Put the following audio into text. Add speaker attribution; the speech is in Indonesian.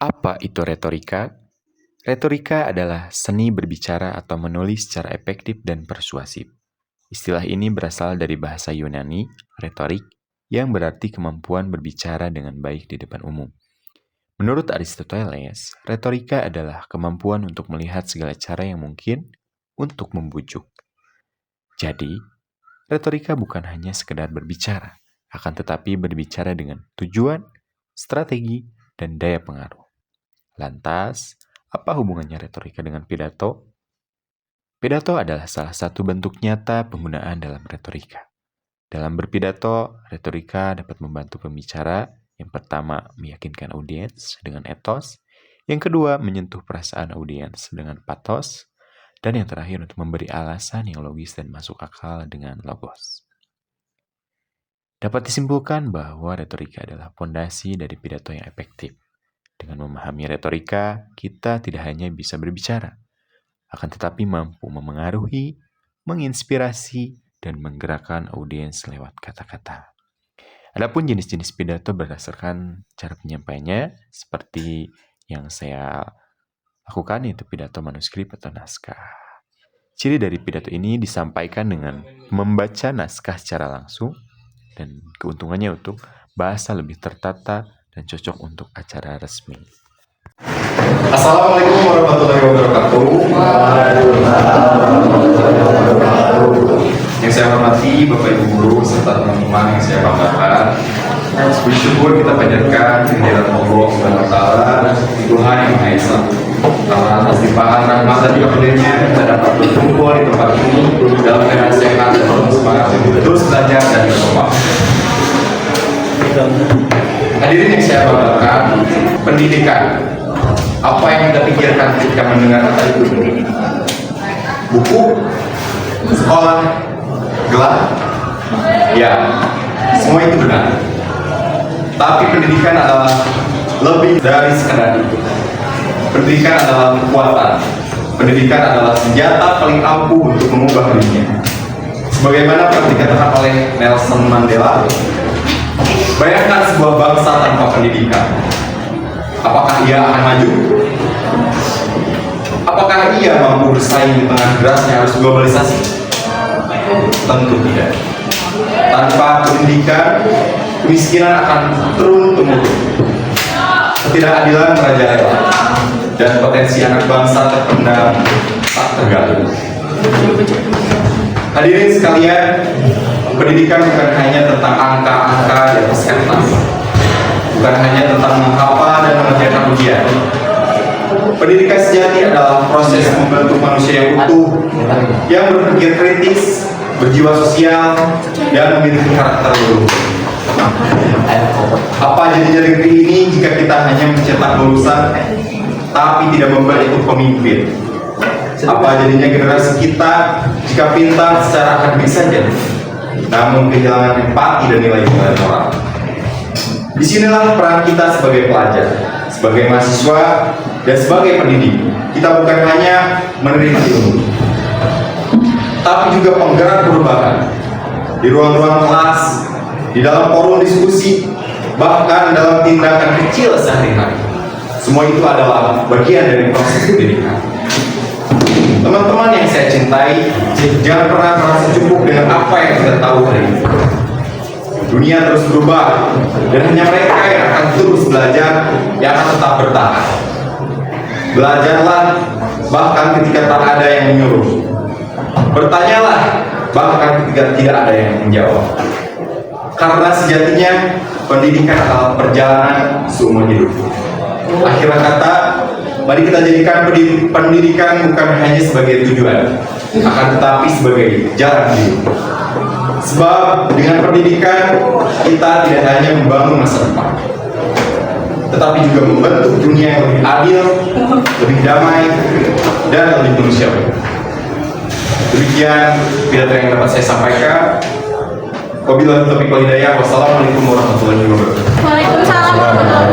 Speaker 1: Apa itu retorika? Retorika adalah seni berbicara atau menulis secara efektif dan persuasif. Istilah ini berasal dari bahasa Yunani, retorik, yang berarti kemampuan berbicara dengan baik di depan umum. Menurut Aristoteles, retorika adalah kemampuan untuk melihat segala cara yang mungkin untuk membujuk. Jadi, retorika bukan hanya sekedar berbicara, akan tetapi berbicara dengan tujuan, strategi, dan daya pengaruh. Lantas, apa hubungannya retorika dengan pidato? Pidato adalah salah satu bentuk nyata penggunaan dalam retorika. Dalam berpidato, retorika dapat membantu pembicara, yang pertama meyakinkan audiens dengan etos, yang kedua menyentuh perasaan audiens dengan pathos, dan yang terakhir untuk memberi alasan yang logis dan masuk akal dengan logos. Dapat disimpulkan bahwa retorika adalah fondasi dari pidato yang efektif. Dengan memahami retorika, kita tidak hanya bisa berbicara, akan tetapi mampu memengaruhi, menginspirasi, dan menggerakkan audiens lewat kata-kata. Adapun jenis-jenis pidato berdasarkan cara penyampaiannya, seperti yang saya lakukan, yaitu pidato manuskrip atau naskah. Ciri dari pidato ini disampaikan dengan membaca naskah secara langsung, dan keuntungannya untuk bahasa lebih tertata dan cocok untuk acara resmi.
Speaker 2: Assalamualaikum warahmatullahi wabarakatuh. Yang saya hormati Bapak Ibu Guru serta teman-teman yang saya banggakan. Bersyukur kita panjatkan kehadirat Allah Subhanahu wa taala, Tuhan yang Maha Esa. Karena atas limpahan rahmat dan juga karunia kita dapat berkumpul di tempat ini dalam keadaan sehat dan penuh semangat untuk terus belajar dan berkembang. Hadirin yang saya banggakan, pendidikan. Apa yang kita pikirkan ketika mendengar kata itu? Buku, sekolah, gelar? Ya, semua itu benar. Tapi pendidikan adalah lebih dari sekadar itu. Pendidikan adalah kekuatan. Pendidikan adalah senjata paling ampuh untuk mengubah dunia. Sebagaimana pernah dikatakan oleh Nelson Mandela, bayangkan sebuah bangsa tanpa pendidikan. Apakah ia akan maju? Apakah ia mampu bersaing di tengah derasnya arus globalisasi? Tentu tidak. Tanpa pendidikan, kemiskinan akan turun-temurun. Ketidakadilan merajalela dan potensi anak bangsa terpendam tak tergali. Hadirin sekalian, pendidikan bukan hanya tentang angka-angka di atas kertas, bukan hanya tentang menghafal dan mengerjakan ujian. Pendidikan sejati adalah proses membentuk manusia yang utuh, yang berpikir kritis, berjiwa sosial, dan memiliki karakter luhur. Apa jadinya negeri ini jika kita hanya mencetak lulusan, tapi tidak membentuk pemimpin? Apa jadinya generasi kita jika pintar secara akademik saja, namun kehilangan empati dan nilai-nilai moral? Disinilah peran kita sebagai pelajar, sebagai mahasiswa, dan sebagai pendidik. Kita bukan hanya menerima ilmu, tapi juga penggerak perubahan di ruang-ruang kelas, di dalam forum diskusi, bahkan dalam tindakan kecil sehari-hari. Semua itu adalah bagian dari proses pendidikan. Teman-teman yang saya cintai, jangan pernah merasa cukup dengan apa yang kita tahu hari ini. Dunia terus berubah, dan hanya mereka yang akan terus belajar yang akan tetap bertahan. Belajarlah bahkan ketika tak ada yang menyuruh. Bertanyalah bahkan ketika tidak ada yang menjawab. Karena sejatinya pendidikan adalah perjalanan seumur hidup. Akhir kata, mari kita jadikan pendidikan bukan hanya sebagai tujuan, akan tetapi sebagai jalan hidup. Sebab dengan pendidikan kita tidak hanya membangun masa depan, tetapi juga membentuk dunia yang lebih adil, lebih damai, dan lebih manusiawi. Demikian pidato yang dapat saya sampaikan. Wabillahi taufiq wal hidayah. Wassalamualaikum warahmatullahi wabarakatuh.
Speaker 3: Waalaikumsalam warahmatullahi wabarakatuh.